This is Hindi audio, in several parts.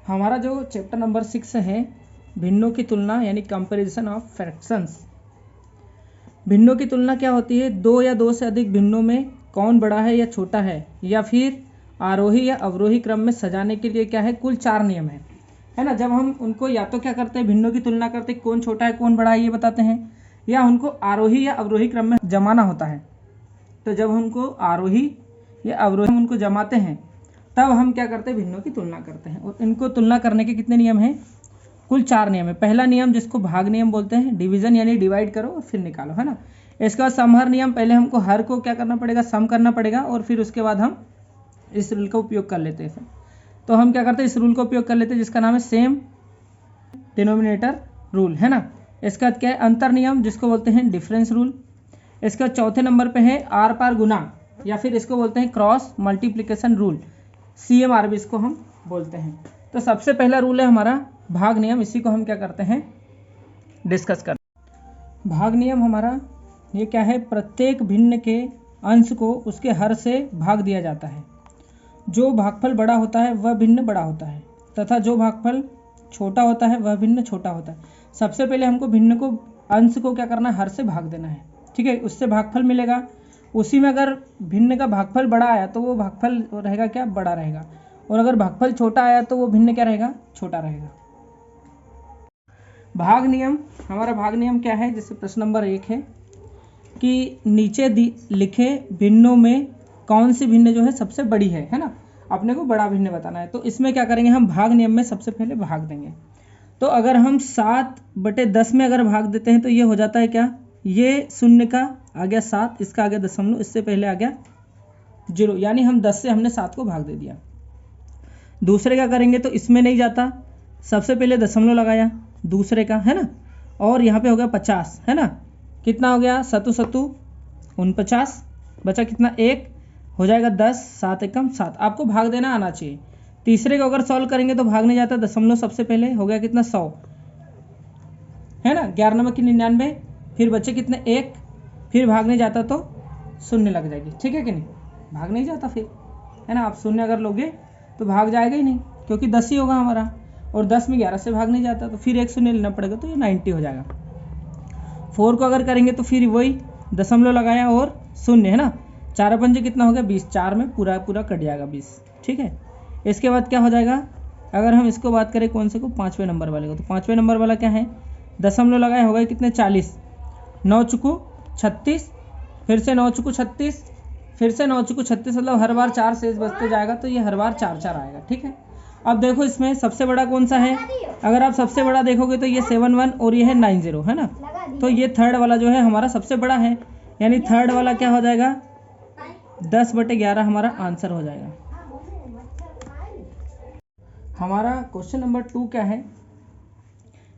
हमारा जो चैप्टर नंबर 6 है भिन्नों की तुलना यानी कंपैरिजन ऑफ फ्रैक्शंस। भिन्नों की तुलना क्या होती है? दो या दो से अधिक भिन्नों में कौन बड़ा है या छोटा है, या फिर आरोही या अवरोही क्रम में सजाने के लिए क्या है, कुल 4 नियम है ना। जब हम उनको या तो क्या करते हैं, भिन्नों की तुलना करते हैं, कौन छोटा है कौन बड़ा है ये बताते हैं, या उनको आरोही या अवरोही क्रम में जमाना होता है। तो जब हमको आरोही या अवरोही हम उनको जमाते हैं तब हम क्या करते हैं, भिन्नों की तुलना करते हैं। और इनको तुलना करने के कितने नियम हैं? कुल 4 नियम है। पहला नियम जिसको भाग नियम बोलते हैं, डिवीजन यानी डिवाइड करो और फिर निकालो, है ना। इसके बाद समहर नियम, पहले हमको हर को क्या करना पड़ेगा, सम करना पड़ेगा, और फिर उसके बाद हम इस रूल का उपयोग कर लेते हैं। तो हम क्या करते हैं, इस रूल का उपयोग कर लेते हैं जिसका नाम है सेम डिनोमिनेटर रूल, है ना। इसका क्या है, अंतर नियम जिसको बोलते हैं डिफरेंस रूल। इसका चौथे नंबर पे है आर पार गुना, या फिर इसको बोलते हैं क्रॉस मल्टीप्लिकेशन रूल, CMRB इसको हम बोलते हैं। तो सबसे पहला रूल है हमारा भाग नियम, इसी को हम क्या करते हैं, डिस्कस करते हैं। भाग नियम हमारा ये क्या है, प्रत्येक भिन्न के अंश को उसके हर से भाग दिया जाता है। जो भागफल बड़ा होता है वह भिन्न बड़ा होता है, तथा जो भागफल छोटा होता है वह भिन्न छोटा होता है। सबसे पहले हमको भिन्न को अंश को क्या करना है, हर से भाग देना है, ठीक है। उससे भागफल मिलेगा, उसी में अगर भिन्न का भागफल बड़ा आया तो वो भागफल रहेगा क्या, बड़ा रहेगा, और अगर भागफल छोटा आया तो वो भिन्न क्या रहेगा, छोटा रहेगा। भाग नियम, हमारा भाग नियम क्या है, जैसे प्रश्न नंबर 1 है कि नीचे लिखे भिन्नों में कौन सी भिन्न जो है सबसे बड़ी है ना। अपने को बड़ा भिन्न बताना है। तो इसमें क्या करेंगे, हम भाग नियम में सबसे पहले भाग देंगे। तो अगर हम 7/10 में अगर भाग देते हैं तो ये हो जाता है क्या, ये शून्य का आ गया 7, इसका आ गया दशमलव, इससे पहले आ गया 0, यानी हम 10 से हमने 7 को भाग दे दिया। दूसरे का करेंगे तो इसमें नहीं जाता, सबसे पहले दशमलव लगाया दूसरे का, है ना, और यहाँ पे हो गया 50, है ना। कितना हो गया, 7 7 49, बचा कितना 1, हो जाएगा 10, 7 एकम 7। आपको भाग देना आना चाहिए। तीसरे को अगर सॉल्व करेंगे तो भाग नहीं जाता, दशमलव सबसे पहले हो गया कितना 100, है ना, 11 नंबर की 99, फिर बचे कितने 1, फिर भाग नहीं जाता तो शून्य लग जाएगी, ठीक है कि नहीं, भाग नहीं जाता फिर, है ना। आप शून्य अगर लोगे तो भाग जाएगा ही नहीं, क्योंकि 10 ही होगा हमारा, और 10 में 11 से भाग नहीं जाता, तो फिर एक शून्य लेना पड़ेगा, तो ये 90 हो जाएगा। 4 को अगर करेंगे तो फिर वही दशमलव लगाया और शून्य, है ना, 4 पंजे कितना हो गया 20, 4 में पूरा पूरा कट जाएगा 20, ठीक है। इसके बाद क्या हो जाएगा, अगर हम इसको बात करें कौन से को, 5वें नंबर वाले को, तो 5वें नंबर वाला क्या है, दशमलव लगाए हो गए कितने 40, 9 चुकू 36, फिर से 9 चुकू 36, फिर से 9 चुकू 36, मतलब हर बार 4 शेष बचते जाएगा, तो ये हर बार 4 4 आएगा, ठीक है। अब देखो इसमें सबसे बड़ा कौन सा है, अगर आप सबसे बड़ा देखोगे तो ये 71 और ये है 90, है ना। तो ये थर्ड वाला जो है हमारा सबसे बड़ा है, यानी थर्ड वाला क्या हो जाएगा, 10/11 हमारा आंसर हो जाएगा। हमारा क्वेश्चन नंबर 2 क्या है,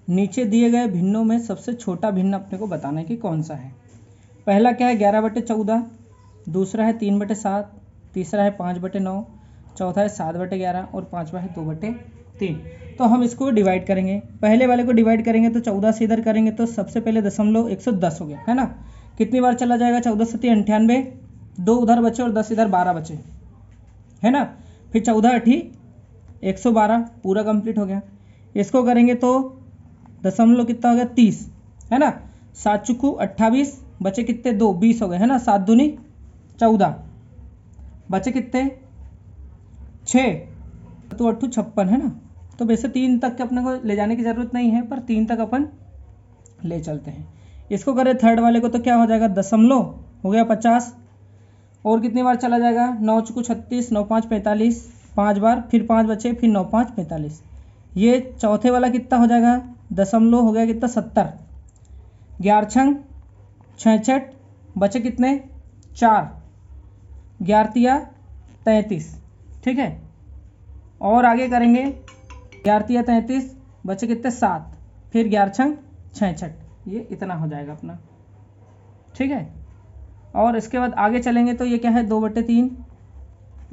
नीचे दिए गए भिन्नों में सबसे छोटा भिन्न अपने को बताना है कि कौन सा है। पहला क्या है 11/14, दूसरा है 3/7, तीसरा है 5/9, चौथा है 7/11 और पांचवा है 2/3। तो हम इसको डिवाइड करेंगे, पहले वाले को डिवाइड करेंगे तो 14 से इधर करेंगे तो सबसे पहले दशमलव 110 हो गया, है ना। कितनी बार चला जाएगा, 14 से 98, 2 उधर बचे और 10 इधर, 12 बचे, है ना। फिर 14 8 112 पूरा कंप्लीट हो गया। इसको करेंगे तो दशमलव कितना हो गया 30, है ना, 7 चुकू 28, बचे कितने 2, 20 हो गए, है ना, 7 दूनी 14, बचे कितने 6, तो 8 56, है ना। तो वैसे 3 तक के अपने को ले जाने की ज़रूरत नहीं है, पर 3 तक अपन ले चलते हैं। इसको करें थर्ड वाले को तो क्या हो जाएगा, दशमलव हो गया 50, और कितनी बार चला जाएगा, 9 चुकू 36, 9 5 45, 5 बार, फिर 5 बचे, फिर 9 5 45। ये चौथे वाला कितना हो जाएगा, दशमलव हो गया कितना 70, 11 66, बचे कितने 4, 11 33, ठीक है। और आगे करेंगे 11 33, बचे कितने 7, फिर 11 66, ये इतना हो जाएगा अपना, ठीक है। और इसके बाद आगे चलेंगे तो ये क्या है 2/3,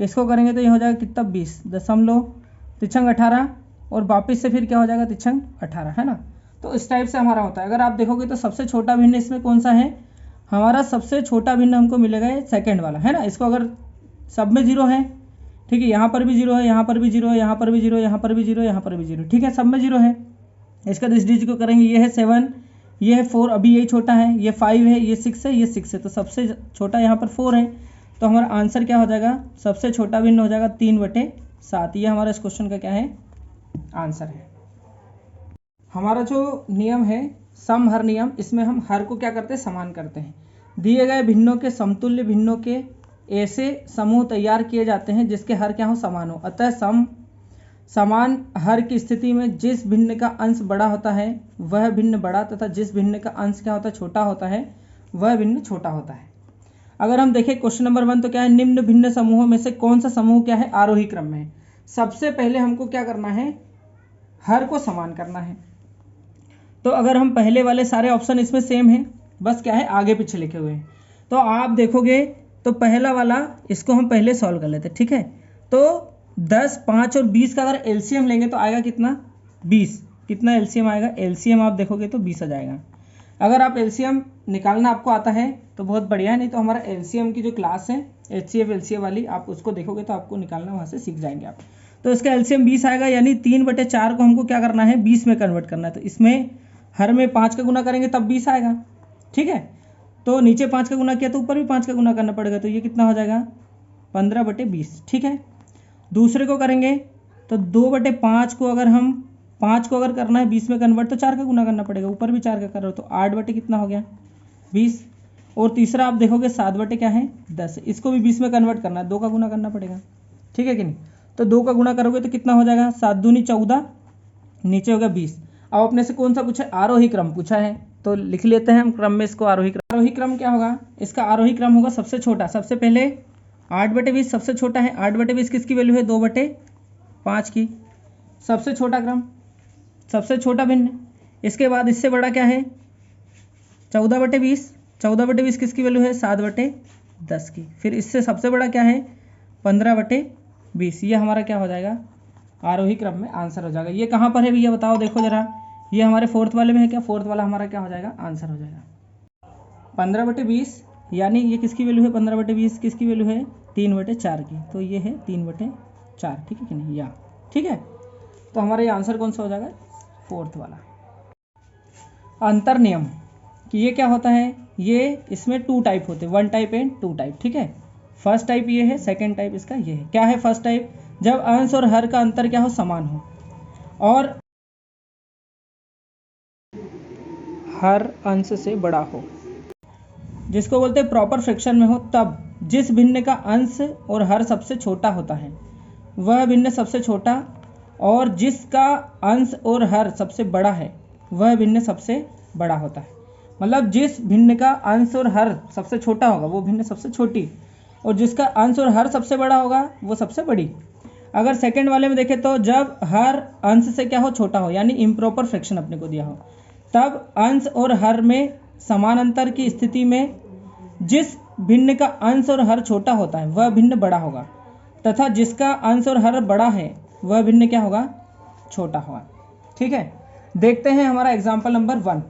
इसको करेंगे तो ये हो जाएगा कितना 20, दशमलव 18, और वापिस से फिर क्या हो जाएगा 18, है ना। तो इस टाइप से हमारा होता है। अगर आप देखोगे तो सबसे छोटा भिन्न इसमें कौन सा है, हमारा सबसे छोटा भिन्न हमको मिलेगा ये सेकंड वाला, है ना। इसको अगर सब में 0 है, ठीक है, यहाँ पर भी 0 है, यहाँ पर भी 0 है, यहाँ पर भी 0, यहाँ पर भी 0, यहाँ पर भी 0, ठीक है, सब में 0 है। इसका इस डिजिट को करेंगे, ये है 7, ये है 4, अभी यही छोटा है, ये 5 है, ये 6 है, ये 6 है, तो सबसे छोटा यहाँ पर 4 है। तो हमारा आंसर क्या हो जाएगा, सबसे छोटा भिन्न हो जाएगा 3/7। ये हमारा इस क्वेश्चन का क्या है, आंसर है। हमारा जो नियम है सम हर नियम, इसमें हम हर को क्या करते हैं, समान करते हैं। दिए गए भिन्नों के समतुल्य भिन्नों के ऐसे समूह तैयार किए जाते हैं जिसके हर क्या हो, समान हो। अतः समान हर की स्थिति में जिस भिन्न का अंश बड़ा होता है वह भिन्न बड़ा, तथा जिस भिन्न का अंश क्या होता है, छोटा होता है, वह भिन्न छोटा होता है। अगर हम देखें क्वेश्चन नंबर 1, तो क्या है, निम्न भिन्न समूहों में से कौन सा समूह क्या है, आरोही क्रम में है। सबसे पहले हमको क्या करना है, हर को समान करना है। तो अगर हम पहले वाले सारे ऑप्शन इसमें सेम है, बस क्या है आगे पीछे लिखे हुए हैं, तो आप देखोगे तो पहला वाला इसको हम पहले सॉल्व कर लेते हैं, ठीक है। तो 10, 5 और 20 का अगर एलसीएम लेंगे तो आएगा कितना, 20। कितना एलसीएम आएगा, एलसीएम आप देखोगे तो 20 आ जाएगा। अगर आप एलसीएम निकालना आपको आता है तो बहुत बढ़िया है, नहीं तो हमारा एलसीएम की जो क्लास है एचसीएफ एलसीएम वाली, आप उसको देखोगे तो आपको निकालना वहाँ से सीख जाएंगे आप। तो इसका एलसीएम 20 आएगा, यानी 3/4 को हमको क्या करना है, 20 में कन्वर्ट करना है। तो इसमें हर में 5 का गुना करेंगे तब 20 आएगा, ठीक है। तो नीचे 5 का गुना किया तो ऊपर भी 5 का गुना करना पड़ेगा, तो ये कितना हो जाएगा, 15/20, ठीक है। दूसरे को करेंगे तो 2/5 को अगर हम 5 को अगर करना है 20 में कन्वर्ट तो 4 का गुना करना पड़ेगा, ऊपर भी 4 का कर रहे हो तो 8 कितना हो गया, 20। और तीसरा आप देखोगे 7 क्या है, 10। इसको भी 20 में कन्वर्ट करना है, 2 का गुना करना पड़ेगा, ठीक है कि नहीं। तो 2 का गुना करोगे तो कितना हो जाएगा, 7 दूनी 14, नीचे हो गया 20। अब अपने से कौन सा पूछा, आरोही क्रम पूछा है, तो लिख लेते हैं हम क्रम में इसको। आरोही क्रम क्या होगा, इसका आरोही क्रम होगा सबसे छोटा, सबसे पहले 8/20 सबसे छोटा है। 8/20 किसकी वैल्यू है, 2/5 की, सबसे छोटा क्रम, सबसे छोटा भिन्न। इसके बाद इससे बड़ा क्या है, 14/20, 14/20 किसकी वैल्यू है, 7/10 की। फिर इससे सबसे बड़ा क्या है, 15/20। ये हमारा क्या हो जाएगा, आरोही क्रम में आंसर हो जाएगा। ये कहाँ पर है भैया बताओ, देखो जरा, ये हमारे 4th वाले में है क्या, 4th वाला हमारा क्या हो जाएगा, आंसर हो जाएगा 15/20, यानी ये किसकी वैल्यू है, 15/20 किसकी वैल्यू है, 3/4 की, तो ये है 3/4, ठीक है कि नहीं, या ठीक है। तो हमारा ये आंसर कौन सा हो जाएगा, 4th वाला। अंतर नियम कि ये क्या होता है, ये इसमें 2 टाइप होते हैं, 1 टाइप एंड 2 टाइप, ठीक है। फर्स्ट टाइप ये है, सेकेंड टाइप इसका ये है। क्या है फर्स्ट टाइप, जब अंश और हर का अंतर क्या हो, समान हो और हर अंश से बड़ा हो, जिसको बोलते हैं प्रॉपर फ्रैक्शन में हो, तब जिस भिन्न का अंश और हर सबसे छोटा होता है वह भिन्न सबसे छोटा, और जिसका अंश और हर सबसे बड़ा है वह भिन्न सबसे बड़ा होता है। मतलब जिस भिन्न का अंश और हर सबसे छोटा होगा वो भिन्न सबसे छोटी, और जिसका अंश और हर सबसे बड़ा होगा वो सबसे बड़ी। अगर सेकंड वाले में देखें तो जब हर अंश से क्या हो, छोटा हो, यानी इम्प्रॉपर फ्रैक्शन अपने को दिया हो, तब अंश और हर में समान अंतर की स्थिति में जिस भिन्न का अंश और हर छोटा होता है वह भिन्न बड़ा होगा, तथा जिसका अंश और हर बड़ा है वह भिन्न क्या होगा, छोटा होगा, ठीक है। देखते हैं हमारा एग्जाम्पल नंबर 1,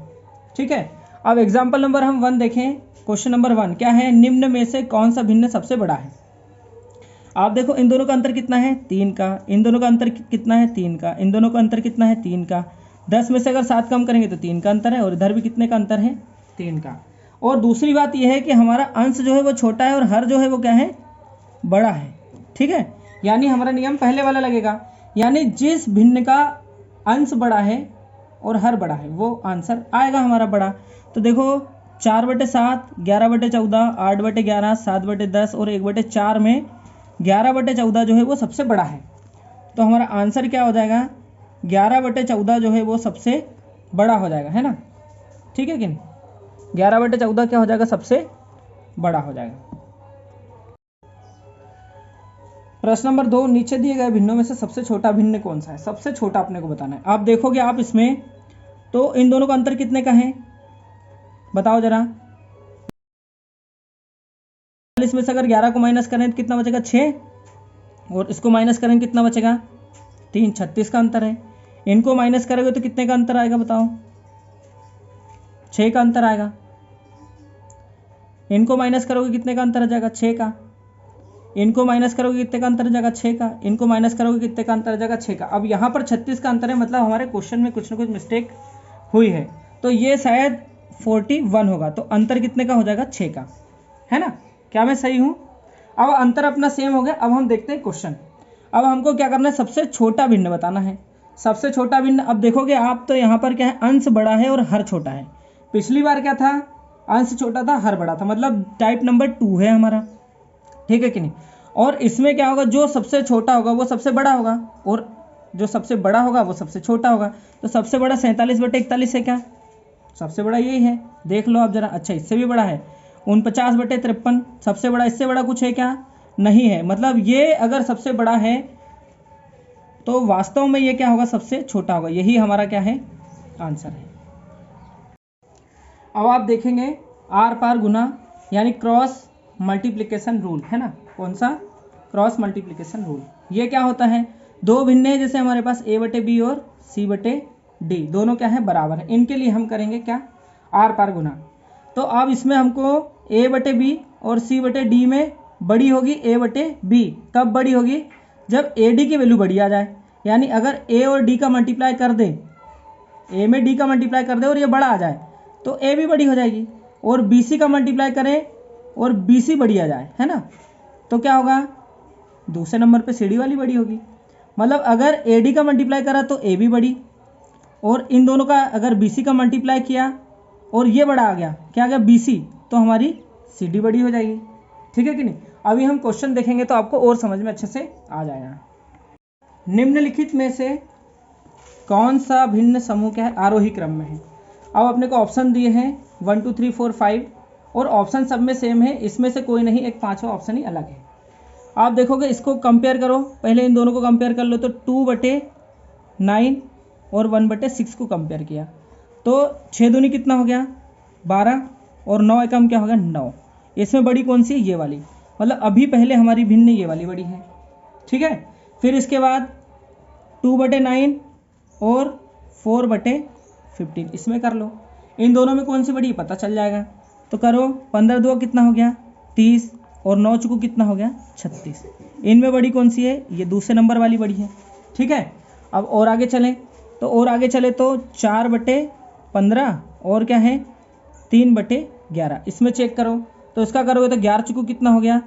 ठीक है। अब एग्जाम्पल नंबर हम 1 देखें। क्वेश्चन नंबर 1 क्या है, निम्न में से कौन सा भिन्न सबसे बड़ा है। आप देखो इन दोनों का अंतर कितना है, 3 का। इन दोनों का अंतर कितना है, 3 का। इन दोनों का अंतर कितना है, 3 का। 10 में से अगर 7 कम करेंगे तो 3 का अंतर है, और इधर भी कितने का अंतर है, 3 का। और दूसरी बात यह है कि हमारा अंश जो है वो छोटा है और हर जो है वो क्या है, बड़ा है, ठीक है। यानी हमारा नियम पहले वाला लगेगा, यानी जिस भिन्न का अंश बड़ा है और हर बड़ा है वो आंसर आएगा हमारा बड़ा। तो देखो 4/7, 11/14, 8/11, 7/10 और 1/4 में 11/14 जो है वो सबसे बड़ा है। तो हमारा आंसर क्या हो जाएगा, 11/14 जो है वो सबसे बड़ा हो जाएगा, है ना, ठीक है कि नहीं। 11/14 क्या हो जाएगा, सबसे बड़ा हो जाएगा। प्रश्न नंबर 2, नीचे दिए गए भिन्नों में से सबसे छोटा भिन्न कौन सा है। सबसे छोटा अपने को बताना है। आप देखोगे आप इसमें तो इन दोनों का अंतर कितने का है, बताओ जरा। इसमें से अगर 11 को माइनस करें तो कितना बचेगा, 6, और इसको माइनस करें कितना बचेगा, 3, 36 का अंतर है। इनको माइनस करोगे तो कितने का अंतर आएगा बताओ, 6 का अंतर आएगा। इनको माइनस करोगे कितने का अंतर आ जाएगा, 6 का। इनको माइनस करोगे कितने का अंतर हो जाएगा 6 का, इनको माइनस करोगे कितने का अंतर हो जाएगा 6 का। अब यहाँ पर 36 का अंतर है, मतलब हमारे क्वेश्चन में कुछ ना कुछ मिस्टेक हुई है, तो ये शायद 41 होगा, तो अंतर कितने का हो जाएगा 6 का, है ना। क्या मैं सही हूँ? अब अंतर अपना सेम हो गया। अब हम देखते हैं क्वेश्चन। अब हमको क्या करना है, सबसे छोटा भिन्न बताना है। सबसे छोटा भिन्न, अब देखोगे आप तो यहाँ पर क्या है, अंश बड़ा है और हर छोटा है। पिछली बार क्या था, अंश छोटा था हर बड़ा था, मतलब टाइप नंबर 2 है हमारा, ठीक है कि नहीं। और इसमें क्या होगा, जो सबसे छोटा होगा वो सबसे बड़ा होगा, और जो सबसे बड़ा होगा वो सबसे छोटा होगा। तो सबसे बड़ा 47/41 है क्या, सबसे बड़ा यही है, देख लो आप जरा। अच्छा, इससे भी बड़ा है 49/53, सबसे बड़ा, इससे बड़ा कुछ है क्या, नहीं है। मतलब ये अगर सबसे बड़ा है तो वास्तव में ये क्या होगा, सबसे छोटा होगा। यही हमारा क्या है, आंसर है। अब आप देखेंगे आर पार गुना, यानी क्रॉस मल्टीप्लिकेशन रूल, है ना। कौन सा, क्रॉस मल्टीप्लिकेशन रूल। ये क्या होता है, दो भिन्न है, जैसे हमारे पास a/b और c/d दोनों क्या है, बराबर है। इनके लिए हम करेंगे क्या, आर पार गुना। तो अब इसमें हमको a/b और c/d में बड़ी होगी a/b। कब बड़ी होगी, जब ad की वैल्यू बड़ी आ जाए। यानी अगर a और d का मल्टीप्लाई कर दे, a में d का मल्टीप्लाई कर दे और ये बड़ा आ जाए, तो a भी बड़ी हो जाएगी। और bc का मल्टीप्लाई करें और bc बड़ी आ जाए, है ना, तो क्या होगा, दूसरे नंबर पे cd वाली बड़ी होगी। मतलब अगर ad का मल्टीप्लाई करा तो a भी बड़ी, और इन दोनों का अगर bc का मल्टीप्लाई किया और ये बड़ा आ गया, क्या आ गया bc, तो हमारी cd बड़ी हो जाएगी, ठीक है कि नहीं। अभी हम क्वेश्चन देखेंगे तो आपको और समझ में अच्छे से आ जाएगा। निम्नलिखित में से कौन सा भिन्न समूह क्या है, आरोही क्रम में है। अब अपने को ऑप्शन दिए हैं 1 2 3 4 5, और ऑप्शन सब में सेम है, इसमें से कोई नहीं, एक पांचवा ऑप्शन ही अलग है। आप देखोगे, इसको कंपेयर करो, पहले इन दोनों को कंपेयर कर लो। तो 2/9 और 1/6 को कंपेयर किया, तो 6 दूनी कितना हो गया 12, और 9 एकम क्या हो गया 9। इसमें बड़ी कौन सी है, ये वाली, मतलब अभी पहले हमारी भिन्न ये वाली बड़ी है, ठीक है। फिर इसके बाद 2/9 और 4/15, इसमें कर लो। इन दोनों में कौन सी बड़ी पता चल जाएगा, तो करो। 15 2 कितना हो गया 30, और 9 चुकू कितना हो गया 36। इनमें बड़ी कौन सी है, ये दूसरे नंबर वाली बड़ी है, ठीक है। अब और आगे चलें, तो और आगे चले तो 4/15 और क्या है 3/11, इसमें चेक करो। तो इसका करोगे तो 11 चुकू कितना हो गया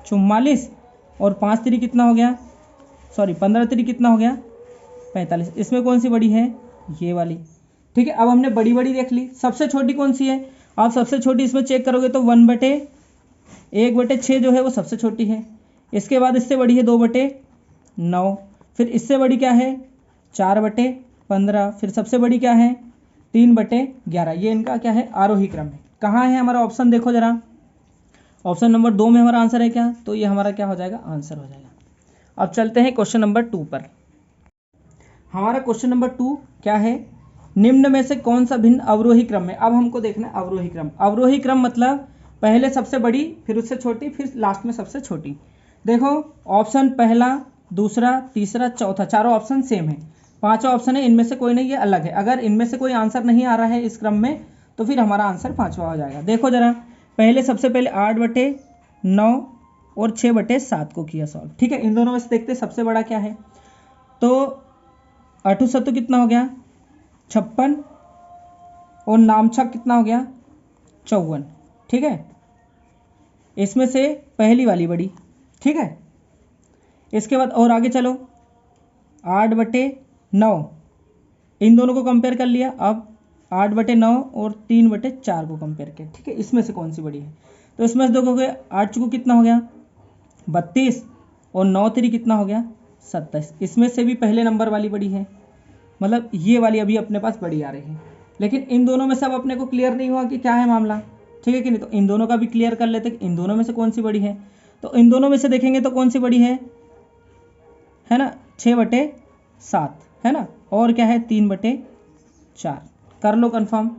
44, और 5 3 कितना हो गया, सॉरी 15 3 कितना हो गया 45। इसमें कौन सी बड़ी है, ये वाली, ठीक है। अब हमने बड़ी बड़ी देख ली, सबसे छोटी कौन सी है, आप सबसे छोटी इसमें चेक करोगे तो 1/6 जो है वो सबसे छोटी है। इसके बाद इससे बड़ी है 2/9, फिर इससे बड़ी क्या है 4/15, फिर सबसे बड़ी क्या है 3/11। ये इनका क्या है, आरोही क्रम है। कहाँ है हमारा ऑप्शन, देखो जरा, ऑप्शन नंबर 2 में हमारा आंसर है क्या, तो ये हमारा क्या हो जाएगा, आंसर हो जाएगा। अब चलते हैं क्वेश्चन नंबर 2 पर। हमारा क्वेश्चन नंबर 2 क्या है, निम्न में से कौन सा भिन्न अवरोही क्रम में। अब हमको देखना है अवरोही क्रम। अवरोही क्रम मतलब पहले सबसे बड़ी, फिर उससे छोटी, फिर लास्ट में सबसे छोटी। देखो ऑप्शन पहला, दूसरा, तीसरा, चौथा, चारों ऑप्शन सेम है। पांचवा ऑप्शन है, इनमें से कोई नहीं, ये अलग है। अगर इनमें से कोई आंसर नहीं आ रहा है इस क्रम में, तो फिर हमारा आंसर पांचवा हो जाएगा। देखो जरा, पहले सबसे पहले 8/9 और 6/7 को किया सॉल्व, ठीक है। इन दोनों में से देखते सबसे बड़ा क्या है, तो 8 7 कितना हो गया 56, और नामछक कितना हो गया 54, ठीक है। इसमें से पहली वाली बड़ी, ठीक है। इसके बाद और आगे चलो, 8/9, इन दोनों को कंपेयर कर लिया। अब 8/9 और 3/4 को कंपेयर किया, ठीक है। इसमें से कौन सी बड़ी है, तो इसमें से देखोगे 8 चुको कितना हो गया 32, और 9 3 कितना हो गया 27। इसमें से भी पहले नंबर वाली बड़ी है, मतलब ये वाली अभी अपने पास बड़ी आ रही है। लेकिन इन दोनों में से अब अपने को क्लियर नहीं हुआ कि क्या है मामला, ठीक है कि नहीं। तो इन दोनों का भी क्लियर कर लेते कि इन दोनों में से कौन सी बड़ी है। तो इन दोनों में से देखेंगे तो कौन सी बड़ी है ना 6/7, है ना, और क्या है 3/4। कर लो कंफर्म।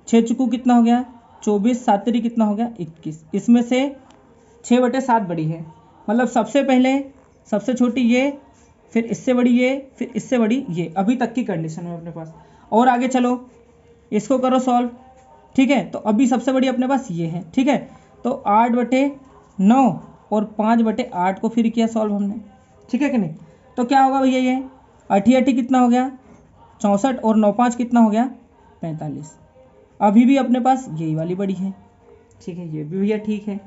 6 चुकू कितना हो गया 24, 7 3 कितना हो गया 21। इसमें से 6/7 बड़ी है, मतलब सबसे पहले सबसे छोटी ये, फिर इससे बड़ी ये, फिर इससे बड़ी ये, अभी तक की कंडीशन है अपने पास। और आगे चलो, इसको करो सॉल्व, ठीक है। तो अभी सबसे बड़ी अपने पास ये है, ठीक है। तो 8/9 और 5/8 को फिर किया सॉल्व हमने, ठीक है कि नहीं। तो क्या होगा भैया, ये 8 कितना हो गया 64 और 9 5 कितना हो गया 45। अभी भी अपने पास यही वाली बड़ी है, ठीक है, ये भी भैया ठीक है।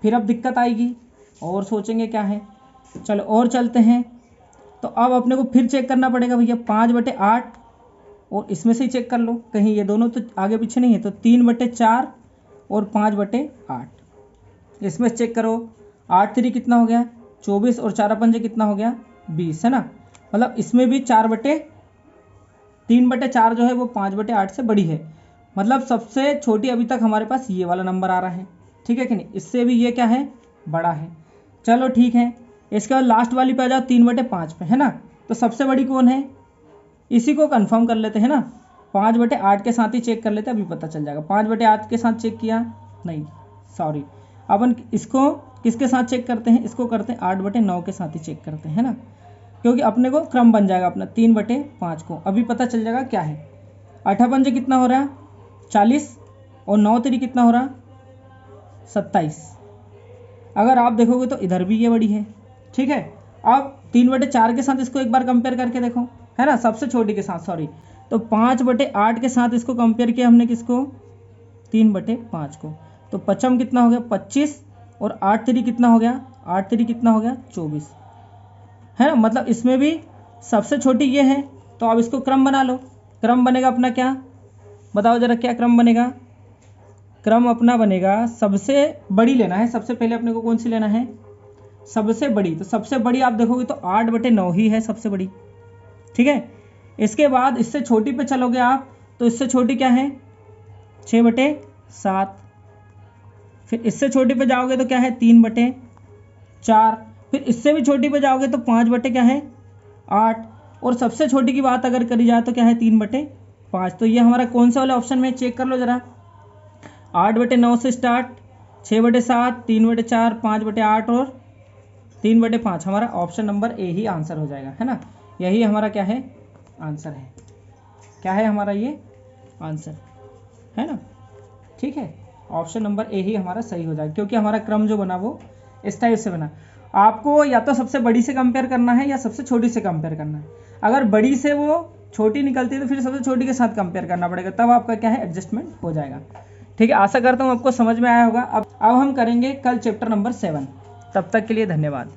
फिर अब दिक्कत आएगी और सोचेंगे क्या है, चलो और चलते हैं। तो अब अपने को फिर चेक करना पड़ेगा भैया 5/8 और इसमें से ही चेक कर लो, कहीं ये दोनों तो आगे पीछे नहीं है, तो 3/4 और 5/8 इसमें चेक करो। 8 3 कितना हो गया 24 और 4 पंजे कितना हो गया 20, है ना। मतलब इसमें भी 3/4 जो है वो 5/8 से बड़ी है। मतलब सबसे छोटी अभी तक हमारे पास ये वाला नंबर आ रहा है, ठीक है कि नहीं। इससे भी ये क्या है बड़ा है। चलो ठीक है, इसके बाद लास्ट वाली पे आ जाओ 3/5 पे, है ना। तो सबसे बड़ी कौन है, इसी को कंफर्म कर लेते हैं ना, 5/8 के साथ ही चेक कर लेते हैं, अभी पता चल जाएगा। 5/8 के साथ चेक किया नहीं, सॉरी, अपन इसको किसके साथ चेक करते हैं, इसको करते हैं 8/9 के साथ ही चेक करते हैं ना, क्योंकि अपने को क्रम बन जाएगा अपना 3/5 को, अभी पता चल जाएगा क्या है। 8 पंजे कितना हो रहा है 40 और 9 3 कितना हो रहा 27। अगर आप देखोगे तो इधर भी ये बड़ी है, ठीक है। अब 3/4 के साथ इसको एक बार कंपेयर करके देखो, है ना, सबसे छोटी के साथ, सॉरी। तो 5/8 के साथ इसको कंपेयर किया हमने, किसको 3/5 को। तो 55 कितना हो गया 25 और 8 3 कितना हो गया 8 3 कितना हो गया 24, है ना। मतलब इसमें भी सबसे छोटी ये है। तो अब इसको क्रम बना लो, क्रम बनेगा अपना क्या, बताओ जरा क्या क्रम बनेगा। क्रम अपना बनेगा, सबसे बड़ी लेना है, सबसे पहले अपने को कौन सी लेना है सबसे बड़ी। तो सबसे बड़ी आप देखोगे तो 8/9 ही है सबसे बड़ी, ठीक है। इसके बाद इससे छोटी पे चलोगे आप, तो इससे छोटी क्या है 6/7। फिर इससे छोटी पे जाओगे तो क्या है 3/4। फिर इससे भी छोटी पे जाओगे तो 5/8। और सबसे छोटी की बात अगर करी जाए तो क्या है 3/5। तो ये हमारा कौन सा वाला ऑप्शन में, चेक कर लो जरा। 8/9 से स्टार्ट, 6/7, 3/4, 5/8 और 3/5। हमारा option number A he answer हो जाएगा, है ना। यही हमारा क्या है आंसर है, क्या है हमारा ये आंसर, है ना, ठीक है। ऑप्शन नंबर ए ही हमारा सही हो जाएगा, क्योंकि हमारा क्रम जो बना वो इस टाइप से बना। आपको या तो सबसे बड़ी से कंपेयर करना है या सबसे छोटी से कंपेयर करना है। अगर बड़ी से वो छोटी निकलती है तो फिर सबसे छोटी के साथ कंपेयर करना पड़ेगा, तब आपका क्या है एडजस्टमेंट हो जाएगा, ठीक है। आशा करता हूँ आपको समझ में आया होगा। अब हम करेंगे कल चैप्टर नंबर 7। तब तक के लिए धन्यवाद।